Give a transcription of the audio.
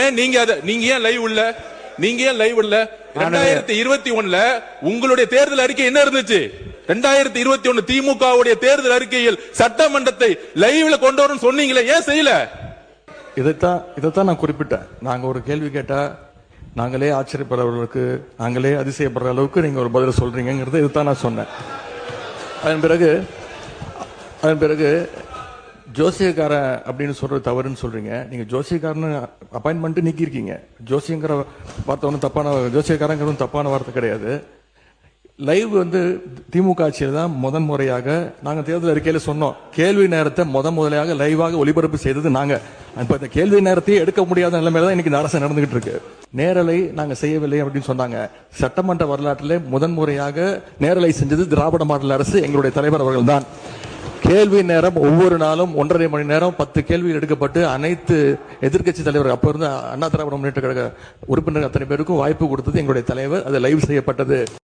ஏன் நீங்க ஏன் லைவ் இல்ல? நீங்க ஏன் லைவ் இல்ல? 2021 உங்களுடைய தேர்தல் அறிக்கை என்ன இருந்துச்சு? 2021 திமுகவுடைய தேர்தல் அறிக்கையில் சட்டமன்றத்தை லைவ்ல கொண்டு வரணும் சொன்னீங்களே, ஏன் செய்யல? இதைத்தான் நான் குறிப்பிட்டேன். நாங்க ஒரு கேள்வி கேட்டா நாங்களே ஆச்சரியப்படுறவர்களுக்கு, நாங்களே அதிசயப்படுற அளவுக்கு நீங்க ஒரு பதில் சொல்றீங்கிறது இதைத்தான் நான் சொன்னேன். அதன் பிறகு ஜோசியக்காரன் அப்படின்னு சொல்றது தவறுன்னு சொல்றீங்க. நீங்க ஜோசியக்காரன் அப்பாயின்மெண்ட் நீக்கி இருக்கீங்க. ஜோசியங்கிற வார்த்தை ஒன்றும் தப்பான, ஜோசியக்காரங்கிறது தப்பான வார்த்தை கிடையாது. லைவ் திமுக ஆட்சியில் தான் முதன் முறையாக நாங்க தேர்தல் அறிக்கையில சொன்னோம், கேள்வி நேரத்தை முதலையாக லைவாக ஒளிபரப்பு செய்தது நாங்க. இப்ப இந்த கேள்வி நேரத்தையே எடுக்க முடியாத நிலைமையில தான் இன்னைக்கு இந்த அரசு நடந்துகிட்டு இருக்கு. நேரலை நாங்க செய்யவில்லை அப்படின்னு சொன்னாங்க. சட்டமன்ற வரலாற்றிலே முதன் முறையாக நேரலை செஞ்சது திராவிட மாடல் அரசு, எங்களுடைய தலைவர் அவர்கள் தான். கேள்வி நேரம் ஒவ்வொரு நாளும் 1.5 மணி நேரம் 10 கேள்விகள் எடுக்கப்பட்டு அனைத்து எதிர்கட்சி தலைவர், அப்ப இருந்த அண்ணா திராவிட முன்னேற்ற கழக உறுப்பினர்கள் அத்தனை பேருக்கும் வாய்ப்பு கொடுத்தது எங்களுடைய தலைவர். அது லைவ் செய்யப்பட்டது.